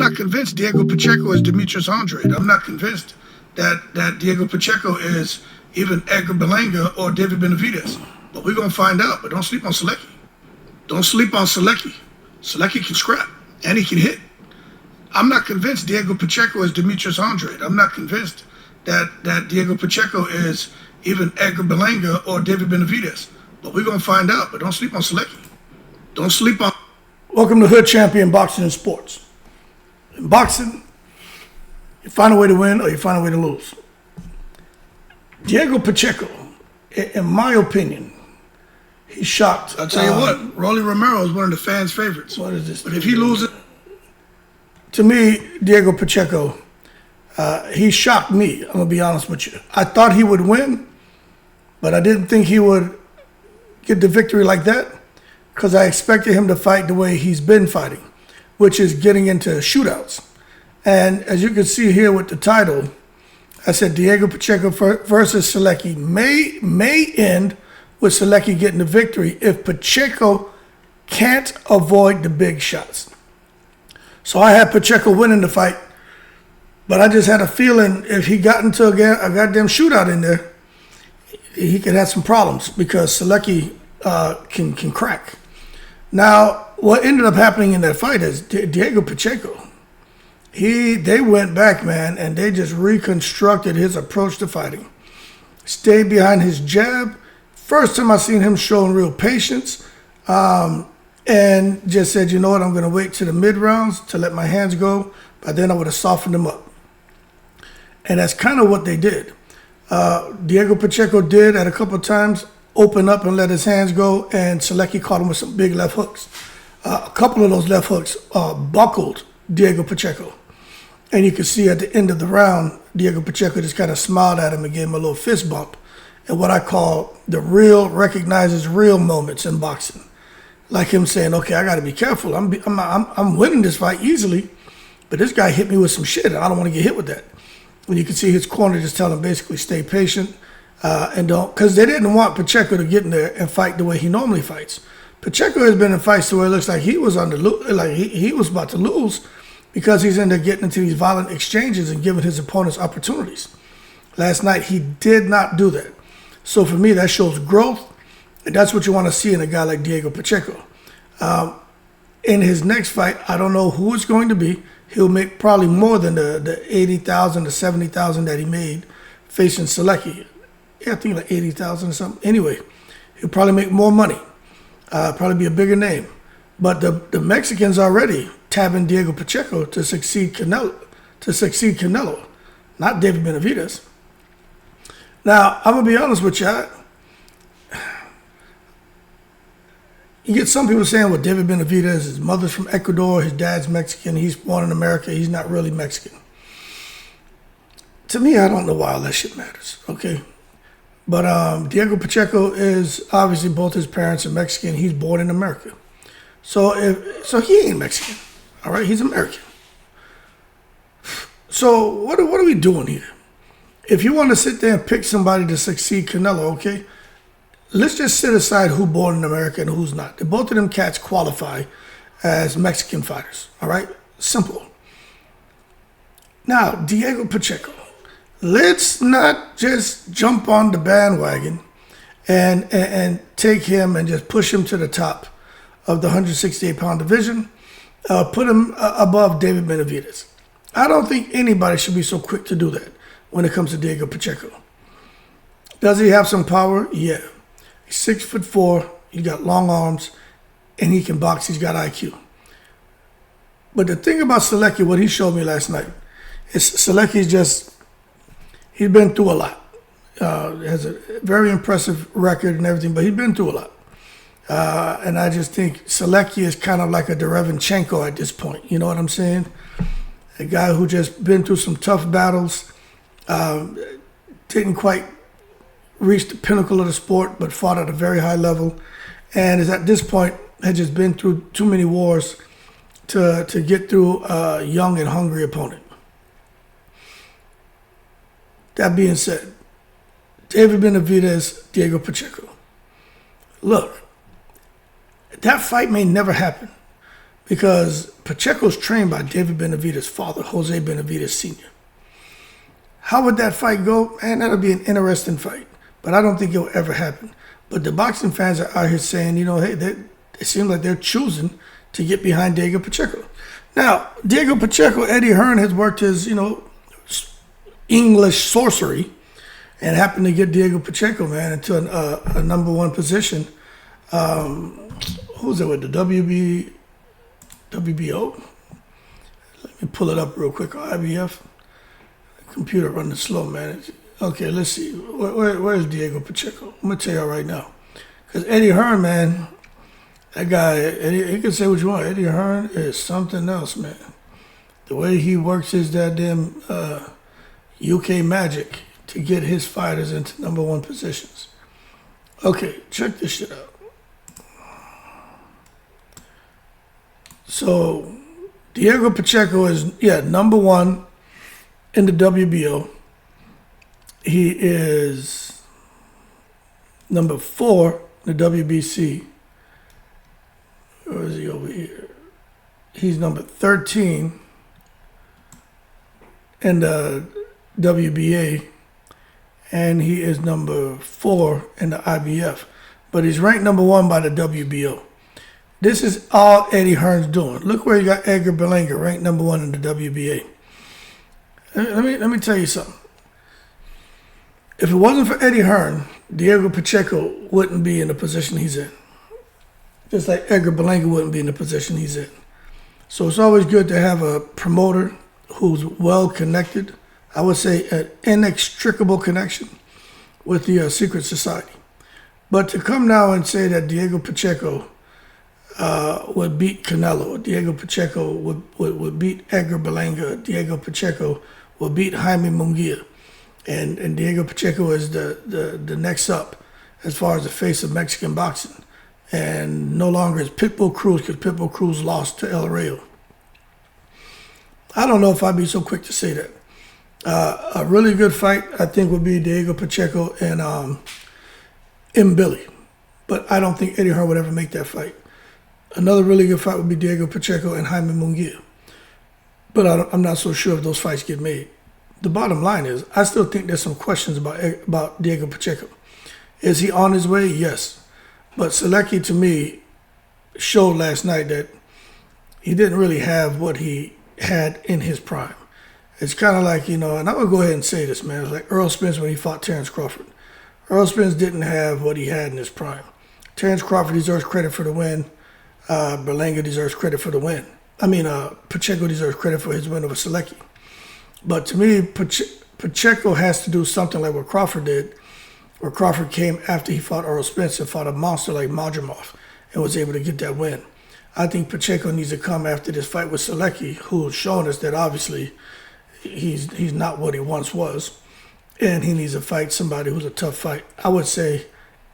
not convinced Diego Pacheco is Demetrius Andrade. I'm not convinced that Diego Pacheco is even Edgar Berlanga or David Benavidez. But we're going to find out. But don't sleep on Selecki. Don't sleep on Selecki. Selecki can scrap, and he can hit. I'm not convinced Diego Pacheco is Demetrius Andrade. I'm not convinced that Diego Pacheco is even Edgar Berlanga or David Benavidez. But we're going to find out. But don't sleep on Selecki. Don't sleep on... Welcome to Hood Champion Boxing and Sports. In boxing, you find a way to win or you find a way to lose. Diego Pacheco, in my opinion, he's shocked. I'll tell you what, Rolly Romero is one of the fans' favorites. What is this? But if he loses... To me, Diego Pacheco, he shocked me, I'm going to be honest with you. I thought he would win, but I didn't think he would get the victory like that because I expected him to fight the way he's been fighting, which is getting into shootouts. And as you can see here with the title, I said Diego Pacheco versus Selecki may end with Selecki getting the victory if Pacheco can't avoid the big shots. So I had Pacheco winning the fight, but I just had a feeling if he got into a goddamn shootout in there, he could have some problems because Selecki can crack. Now, what ended up happening in that fight is Diego Pacheco, they went back, man, and they just reconstructed his approach to fighting. Stayed behind his jab. First time I seen him showing real patience. And just said, you know what, I'm going to wait to the mid-rounds to let my hands go. But then I would have softened them up. And that's kind of what they did. Diego Pacheco did at a couple of times open up and let his hands go, and Selecki caught him with some big left hooks. A couple of those left hooks buckled Diego Pacheco. And you could see at the end of the round, Diego Pacheco just kind of smiled at him and gave him a little fist bump. And what I call the real, recognizes real moments in boxing. Like him saying, okay, I got to be careful. I'm winning this fight easily, but this guy hit me with some shit, and I don't want to get hit with that. When you can see his corner just telling him basically stay patient and don't, because they didn't want Pacheco to get in there and fight the way he normally fights. Pacheco has been in fights where it looks like he was he was about to lose because he's in there getting into these violent exchanges and giving his opponents opportunities. Last night he did not do that. So for me, that shows growth. And that's what you want to see in a guy like Diego Pacheco. In his next fight, I don't know who it's going to be. He'll make probably more than the $80,000 to $70,000 that he made facing Selecki. Yeah, I think like $80,000 or something. Anyway, he'll probably make more money. Probably be a bigger name. But the Mexicans already tabbing Diego Pacheco to succeed Canelo, not David Benavidez. Now, I'm gonna be honest with you. You get some people saying, well, David Benavidez, his mother's from Ecuador, his dad's Mexican, he's born in America, he's not really Mexican. To me, I don't know why all that shit matters, okay? But Diego Pacheco is obviously both his parents are Mexican, he's born in America. So he ain't Mexican, all right? He's American. So what are we doing here? If you want to sit there and pick somebody to succeed Canelo, okay? Let's just set aside who born in America and who's not. Both of them cats qualify as Mexican fighters, all right? Simple. Now, Diego Pacheco, let's not just jump on the bandwagon and take him and just push him to the top of the 168-pound division, put him above David Benavidez. I don't think anybody should be so quick to do that when it comes to Diego Pacheco. Does he have some power? Yeah. He's 6'4", he's got long arms, and he can box, he's got IQ. But the thing about Selecki, what he showed me last night, is Selecki's he's been through a lot. Has a very impressive record and everything, but he's been through a lot. And I just think Selecki is kind of like a Derevinchenko at this point, you know what I'm saying? A guy who just been through some tough battles, didn't quite reached the pinnacle of the sport, but fought at a very high level, and is at this point had just been through too many wars to get through a young and hungry opponent. That being said, David Benavidez, Diego Pacheco. Look, that fight may never happen, because Pacheco's trained by David Benavidez' father, Jose Benavidez Sr. How would that fight go? Man, that'll be an interesting fight. But I don't think it'll ever happen. But the boxing fans are out here saying, hey, it seems like they're choosing to get behind Diego Pacheco. Now, Diego Pacheco, Eddie Hearn has worked his, English sorcery and happened to get Diego Pacheco, man, into a number one position. Who's it with, the WBO? Let me pull it up real quick. IBF. Computer running slow, man. Okay, let's see. Where's Diego Pacheco? I'm going to tell y'all right now. Because Eddie Hearn, man, that guy, he can say what you want. Eddie Hearn is something else, man. The way he works his goddamn UK magic to get his fighters into number one positions. Okay, check this shit out. So, Diego Pacheco is, number one in the WBO. He is number 4 in the WBC. Where is he over here? He's number 13 in the WBA. And he is number 4 in the IBF. But he's ranked number 1 by the WBO. This is all Eddie Hearn's doing. Look where you got Edgar Berlanga, ranked number 1 in the WBA. Let me tell you something. If it wasn't for Eddie Hearn, Diego Pacheco wouldn't be in the position he's in. Just like Edgar Berlanga wouldn't be in the position he's in. So it's always good to have a promoter who's well connected. I would say an inextricable connection with the secret society. But to come now and say that Diego Pacheco would beat Canelo, Diego Pacheco would beat Edgar Berlanga, Diego Pacheco would beat Jaime Munguia, and Diego Pacheco is the next up as far as the face of Mexican boxing, and no longer is Pitbull Cruz, because Pitbull Cruz lost to El Rayo. I don't know if I'd be so quick to say that. A really good fight, I think, would be Diego Pacheco and Billy, but I don't think Eddie Hearn would ever make that fight. Another really good fight would be Diego Pacheco and Jaime Munguia. But I'm not so sure if those fights get made. The bottom line is, I still think there's some questions about Diego Pacheco. Is he on his way? Yes. But Selecki, to me, showed last night that he didn't really have what he had in his prime. It's kind of like, and I'm going to go ahead and say this, man. It's like Earl Spence when he fought Terrence Crawford. Earl Spence didn't have what he had in his prime. Terrence Crawford deserves credit for the win. Berlanga deserves credit for the win. Pacheco deserves credit for his win over Selecki. But to me, Pacheco has to do something like what Crawford did, where Crawford came after he fought Earl Spence and fought a monster like Madrimov and was able to get that win. I think Pacheco needs to come after this fight with Selecki, who's shown us that obviously he's not what he once was, and he needs to fight somebody who's a tough fight. I would say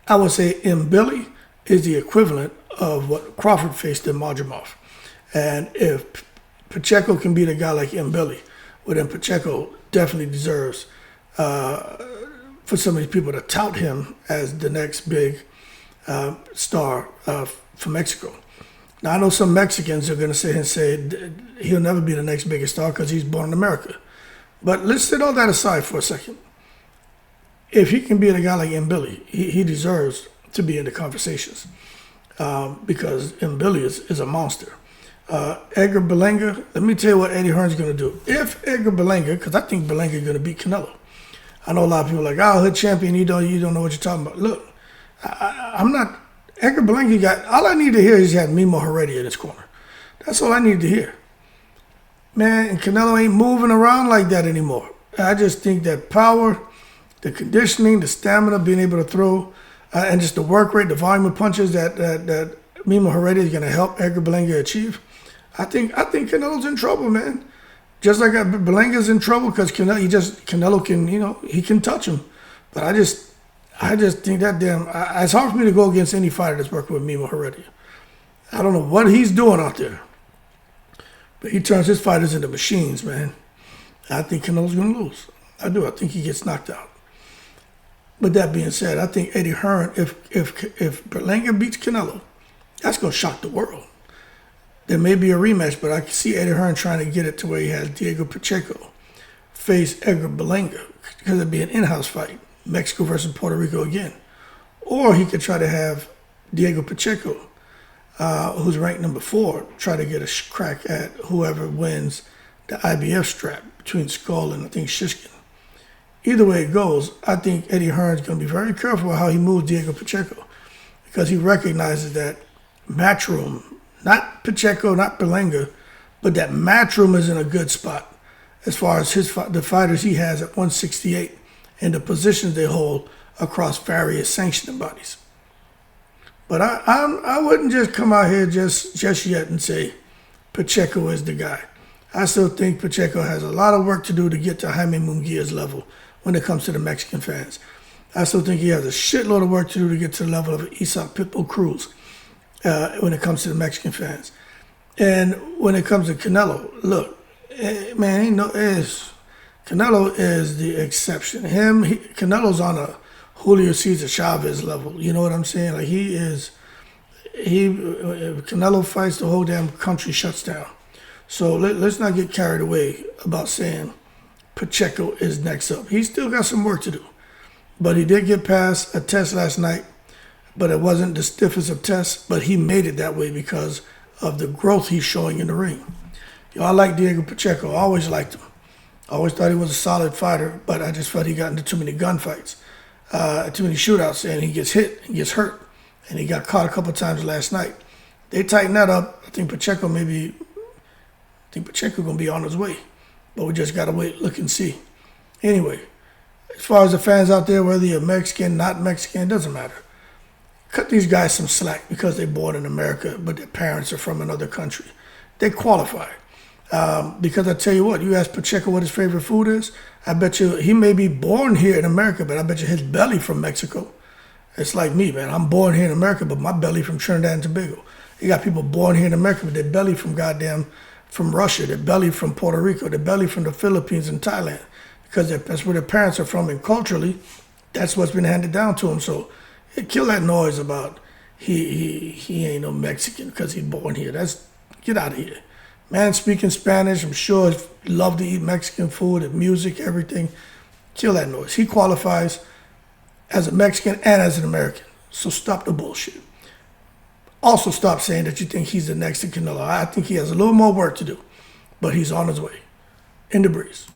Billy is the equivalent of what Crawford faced in Madrimov. And if Pacheco can beat a guy like Billy, well, then Pacheco definitely deserves for some of these people to tout him as the next big star for Mexico. Now, I know some Mexicans are going to sit here and say he'll never be the next biggest star because he's born in America. But let's set all that aside for a second. If he can beat a guy like Billy, he deserves to be in the conversations because Billy is a monster. Edgar Berlanga, let me tell you what Eddie Hearn's going to do. If Edgar Berlanga, because I think Berlanga is going to beat Canelo. I know a lot of people are like, hood champion, you don't know what you're talking about. Look, I'm not. Edgar Berlanga all I need to hear is he had Mimo Heredia in his corner. That's all I need to hear. Man, and Canelo ain't moving around like that anymore. I just think that power, the conditioning, the stamina, being able to throw, and just the work rate, the volume of punches that Mimo Heredia is going to help Edgar Berlanga achieve. I think Canelo's in trouble, man. Just like Berlanga's in trouble because Canelo can, he can touch him. But I just think that it's hard for me to go against any fighter that's working with Mimo Heredia. I don't know what he's doing out there. But he turns his fighters into machines, man. I think Canelo's going to lose. I do. I think he gets knocked out. But that being said, I think Eddie Hearn, if Berlanga beats Canelo, that's going to shock the world. there may be a rematch, but I can see Eddie Hearn trying to get it to where he has Diego Pacheco face Edgar Berlanga, because it'd be an in-house fight, Mexico versus Puerto Rico again. Or he could try to have Diego Pacheco, who's ranked number 4, try to get a crack at whoever wins the IBF strap between Skull and I think Shishkin. Either way it goes, I think Eddie Hearn's going to be very careful how he moves Diego Pacheco, because he recognizes that Matchroom, not Pacheco, not Berlanga, but that Matchroom is in a good spot as far as the fighters he has at 168 and the positions they hold across various sanctioning bodies. But I wouldn't just come out here just yet and say Pacheco is the guy. I still think Pacheco has a lot of work to do to get to Jaime Munguia's level when it comes to the Mexican fans. I still think he has a shitload of work to do to get to the level of Isaac Pitbull Cruz when it comes to the Mexican fans. And when it comes to Canelo, look, man, Canelo is the exception. Canelo's on a Julio Cesar Chavez level. You know what I'm saying? Like Canelo fights, the whole damn country shuts down. So let's not get carried away about saying Pacheco is next up. He's still got some work to do. But he did get past a test last night, but it wasn't the stiffest of tests, but he made it that way because of the growth he's showing in the ring. I like Diego Pacheco. I always liked him. I always thought he was a solid fighter, but I just felt he got into too many gunfights, too many shootouts, and he gets hit and gets hurt. And he got caught a couple times last night. They tighten that up. I think Pacheco going to be on his way. But we just got to wait, look, and see. Anyway, as far as the fans out there, whether you're Mexican, not Mexican, doesn't matter. Cut these guys some slack because they're born in America, but their parents are from another country. They qualify. Because I tell you what, you ask Pacheco what his favorite food is, I bet you he may be born here in America, but I bet you his belly from Mexico. It's like me, man. I'm born here in America, but my belly from Trinidad and Tobago. You got people born here in America, but their belly from from Russia, their belly from Puerto Rico, their belly from the Philippines and Thailand, because that's where their parents are from, and culturally, that's what's been handed down to them. So, kill that noise about he ain't no Mexican because he's born here. Get out of here. Man speaking Spanish, I'm sure love to eat Mexican food and music, everything. Kill that noise. He qualifies as a Mexican and as an American. So stop the bullshit. Also stop saying that you think he's the next to Canelo. I think he has a little more work to do, but he's on his way. In the breeze.